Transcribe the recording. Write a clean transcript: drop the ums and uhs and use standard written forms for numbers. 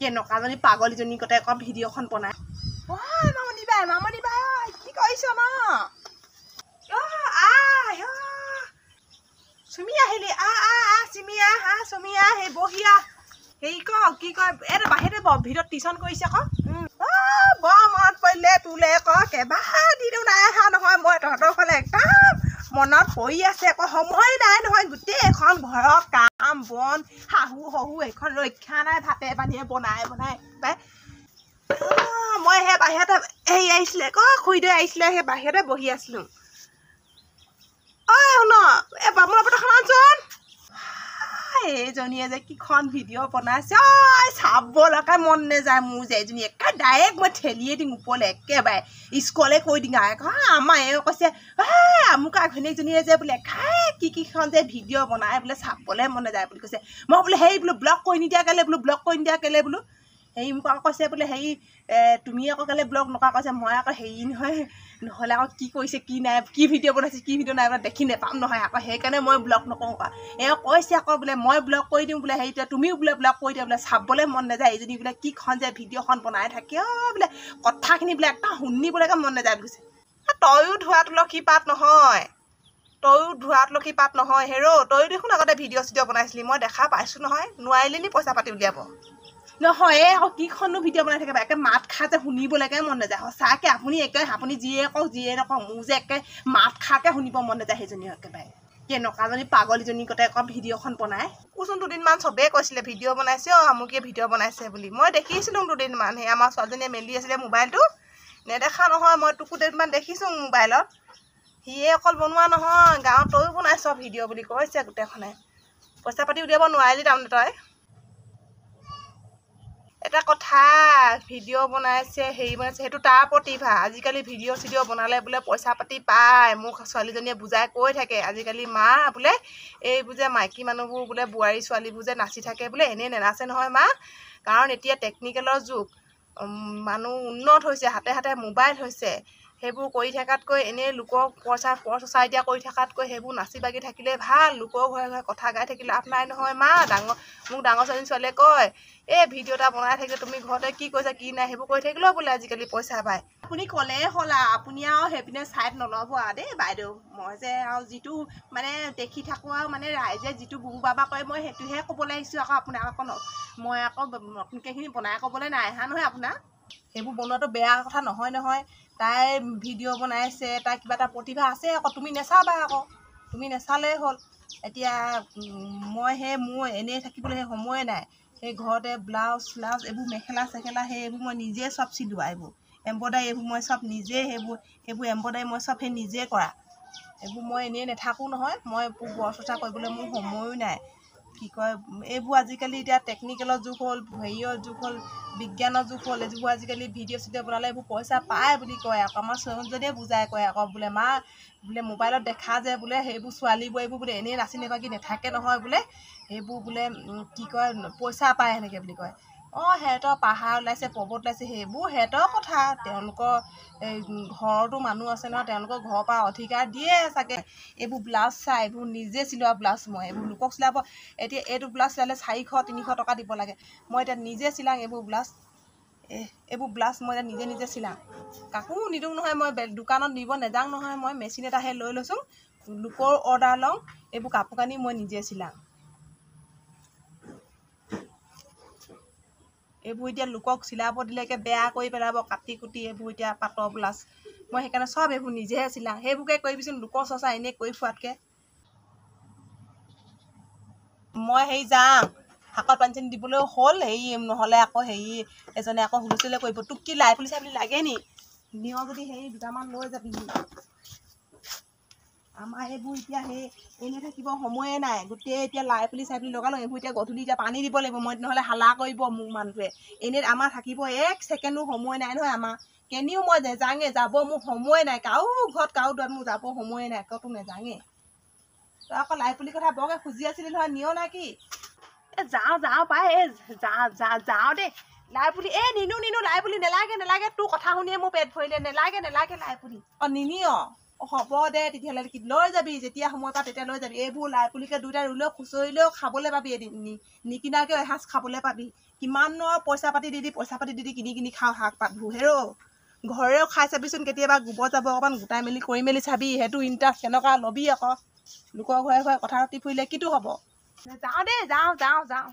কেনেকুৱাজনী পাগলীজনী কতে আকৌ ভিডিঅ'খন বনাই মামনি বাই কি কৰিছ ন চুমি আহিলি চিমি চুমি সেই বহিয়া হেৰি ক কি কয় এই বাহিৰতে ভিডিঅ'ত টিউচন কৰিছে আকৌ বৰ মনত পৰিলে তোলে আকৌ কেইবাদিনো নাই অহা নহয় মই তহঁতৰ ফালে একদম মনত পৰি আছে আকৌ সময় নাই নহয় গোটেই এখন ঘৰত কাম বন শাহু শহু এখন ৰক্ষা নাই ভাতে পানীয়ে বনাই পাই মই সেই বাহিৰতে হেৰি আহিছিলে আকৌ খুৰীদেউ আহিছিলে সেই বাহিৰতে বহি আছিলোঁ শুন এই বামুণৰ পথাৰখন আনচোন এইজনীয়ে যে কিখন ভিডিঅ' বনাইছে চাবলৈকে মন নাযায় মোৰ যে এইজনী একে ডাইৰেক্ট মই ঠেলিয়ে দিম ওপৰলৈ একেবাৰে স্কুলে কৈ দিম আমাৰ এই কৈছে আমুক ঘৈণীয়েকজনীয়ে যে বোলে কিখন যে ভিডিঅ' বনাই বোলে চাবলৈ মন নাযায় বুলি কৈছে মই বোলে হেৰি বোলো ব্লগ কৰি নিদিয়া কেলে বোলো হেৰি মোক আকৌ কৈছে বোলে হেৰি তুমি আকৌ কেলে ব্লগ নকৰা কৈছে মই আকৌ হেৰি নহয় নহ'লে আকৌ কি কৰিছে কি নাই কি ভিডিঅ' বনাইছে কি ভিডিঅ' নাই বোলে দেখি নেপাম নহয় আকৌ সেইকাৰণে মই ব্লগ নকৰোঁ আকৌ কৈছে আকৌ বোলে মই ব্লগ কৰি দিওঁ বোলে হেৰি তুমিও বোলে ব্লগ কৰি দিয়া বোলে চাবলৈ মন নাযায় এইজনী বোলে কিখন যে ভিডিঅ'খন বনাই থাকে বোলে কথাখিনি বোলে একদম শুনিবলৈকে মন নাযায় বুলি কৈছে তয়ো ধোৱা তুলসী পাত নহয় হেৰ' তয়ো দেখোন আগতে ভিডিঅ' চিডিঅ' বনাইছিলি মই দেখা পাইছোঁ নহয় নোৱাৰিলি নি পইচা পাতি উলিয়াব নহয় আকৌ কিখনো ভিডিঅ' বনাই থাকে একে মাত খা যে শুনিবলৈকে মন নাযায় সঁচাকৈ আপুনি যিয়ে নকওঁ মোৰ যে একে মাত খাকে শুনিব মন নাযায় সেইজনী একেবাৰে কেনেকুৱাজনী পাগলীজনী কতে আকৌ ভিডিঅ'খন বনাই কোচোন দুদিনমান চবেই কৈছিলে ভিডিঅ' বনাইছে আমুকিয়ে ভিডিঅ' বনাইছে বুলি মই দেখিছিলোঁ দুদিনমান সেই আমাৰ ছোৱালীজনীয়ে মেলি আছিলে মোবাইলটো নেদেখা নহয় মই তোকো দুদিনমান দেখিছোঁ মোবাইলত সিয়ে অকল বনোৱা নহয় গাঁৱত তয়ো বনাইছ ভিডিঅ' বুলি কৈছে গোটেইখনে পইচা পাতি উলিয়াব নোৱাৰিলি তাৰমানে তই এটা কথা ভিডিঅ' বনাইছে হেৰি বনাইছে সেইটো তাৰ প্ৰতিভা আজিকালি ভিডিঅ' চিডিঅ' বনালে বোলে পইচা পাতি পায় মোক ছোৱালীজনীয়ে বুজাই কৈ থাকে আজিকালি মা বোলে এইবোৰ যে মাইকী মানুহবোৰ বোলে বোৱাৰী ছোৱালীবোৰ যে নাচি থাকে বোলে এনেই নেনাচে নহয় মা কাৰণ এতিয়া টেকনিকেলৰ যুগ মানুহ উন্নত হৈছে হাতে হাতে মোবাইল হৈছে সেইবোৰ কৰি থকাতকৈ এনেই লোকৰ পইচা এতিয়া কৰি থকাতকৈ সেইবোৰ নাচি বাগি থাকিলে ভাল লোকৰ ঘৰে ঘৰে কথা গাই থাকিলে লাভ নাই নহয় মা মোক ডাঙৰ ছোৱালীয়ে কয় এই ভিডিঅ' এটা বনাই থাকিলে তুমি ঘৰতে কি কৈছা কি নাই সেইবোৰ কৰি থাকিলেও বোলে আজিকালি পইচা পায় আপুনি ক'লেই হ'ল আপুনি আৰু সেইপিনে ছাইড নল'ব দেই বাইদেউ মই যে আৰু যিটো মানে দেখি থাকোঁ আৰু মানে ৰাইজে যিটো বুবু বাবা কয় মই সেইটোহে ক'বলৈ আহিছোঁ আকৌ আপোনাক আকৌ মই আকৌ নতুনকেইখিনি বনাই ক'বলৈ নাই অহা নহয় আপোনাক সেইবোৰ বনোৱাটো বেয়া কথা নহয় তাই ভিডিঅ' বনাইছে তাই কিবা এটা প্ৰতিভা আছে আকৌ তুমি নেচাবা আকৌ তুমি নেচালেই হ'ল এতিয়া মই মোৰ এনেই থাকিবলৈ সেই সময়ে নাই সেই ঘৰতে ব্লাউজ এইবোৰ মেখেলা চেখেলা এইবোৰ মই নিজে চব চিলোৱা এইবোৰ এম্ব্ৰইডাৰী এইবোৰ মই চব নিজে সেইবোৰ এম্ব্ৰইডাৰী মই চব সেই নিজে কৰা এইবোৰ মই এনেই নাথাকোঁ নহয় মই বৰ চৰ্চা কৰিবলৈ মোৰ সময়ো নাই কি কয় এইবোৰ আজিকালি এতিয়া টেকনিকেলৰ যুগ হ'ল হেৰিয়ৰ যুগ হ'ল বিজ্ঞানৰ যুগ হ'ল এইবোৰ আজিকালি ভিডিঅ' চিডিঅ' বনালে এইবোৰ পইচা পায় বুলি কয় আকৌ আমাৰ ছোৱালীজনীয়ে বুজাই কয় আকৌ বোলে মা বোলে মোবাইলত দেখা যে বোলে সেইবোৰ ছোৱালীবোৰ এইবোৰ বোলে এনেই নাচি নাবাগি নাথাকে নহয় বোলে সেইবোৰ বোলে কি কয় পইচা পায় সেনেকৈ বুলি কয় সিহঁতৰ পাহাৰ ওলাইছে পৰ্বত ওলাইছে সেইবোৰ সিহঁতৰ কথা তেওঁলোকৰ ঘৰতো মানুহ আছে নহয় তেওঁলোকৰ ঘৰৰ পৰা অধিকাৰ দিয়ে চাগে এইবোৰ ব্লাউজ চাই এইবোৰ নিজে চিলোৱা ব্লাউজ মই এইবোৰ লোকক চিলাব এতিয়া এইটো ব্লাউজ চিলালে 400-300 টকা দিব লাগে মই এতিয়া নিজে চিলাওঁ এইবোৰ ব্লাউজ মই এতিয়া নিজে চিলাওঁ কাকো নিদিওঁ নহয় মই দোকানত নিব নেযাওঁ নহয় মই মেচিন এটাহে লৈ লৈছোঁ লোকৰ অৰ্ডাৰ লওঁ এইবোৰ কাপোৰ কানি মই নিজে চিলাওঁ এইবোৰ এতিয়া লোকক চিলাব দিলেকে বেয়া কৰি পেলাব কাটি কুটি এইবোৰ এতিয়া পাটৰ ব্লাউজ মই সেইকাৰণে চব এইবোৰ নিজেহে চিলাওঁ সেইবোৰকে কৰিবিচোন লোকৰ চৰ্চা এনেই কৰি ফুৰাতকৈ মই হেৰি যাম শাকত পানী চানী দিবলৈও হ'ল হেৰি নহ'লে আকৌ হেৰি এজনে আকৌ হুলস্থুল কৰিব তোক কি লাই পুলি চাই লাগে নি নিয় যদি হেৰি দুটামান লৈ যাবি আমাৰ এইবোৰ এতিয়া সেই এনেই থাকিব সময়ে নাই গোটেই এতিয়া লাই পুলি চাই পুলি লগালোঁ এইবোৰ এতিয়া গধূলি এতিয়া পানী দিব লাগিব মই নহ'লে হালা কৰিব মোৰ মানুহটোৱে এনেই আমাৰ থাকিব 1 ছেকেণ্ডো সময় নাই নহয় আমাৰ কেনিও মই নেযাঙে যাব মোৰ সময় নাই কাৰো ঘৰত কাৰো দুৱাৰত মোৰ যাব সময়ে নাই ক'তো নেযাঙে তই আকৌ লাই পুলিৰ কথা বৰকৈ খুজি আছিলি নহয় নিয় না কি যাওঁ পাই যাওঁ দেই লাই পুলি নিনো লাই পুলি নেলাগে তোৰ কথা শুনিয়ে মোৰ পেট ভৰিলে নেলাগে লাই পুলি নিনিয় হ'ব দে তেতিয়াহ'লে লৈ যাবি যেতিয়া সময় পা তেতিয়া লৈ যাবি এইবোৰ লাই পুলিকে দুইটা ৰুলেও খুচৰিলেও খাবলৈ পাবি এদিন নিকিনাকেও এসাঁজ খাবলৈ পাবি কিমানো পইচা পাতি দি কিনি খাওঁ শাক পাতবোৰ হেৰৌ ঘৰেও খাই চাবিচোন কেতিয়াবা গোবৰ যাব অকণমান গোটাই মেলি কৰি মেলি চাবি সেইটো ইণ্টাৰেষ্ট কেনেকুৱা ল'বি আকৌ লোকৰ ঘৰে ঘৰে কথা পাতি ফুৰিলে কিটো হ'ব যাওঁ দেই যাওঁ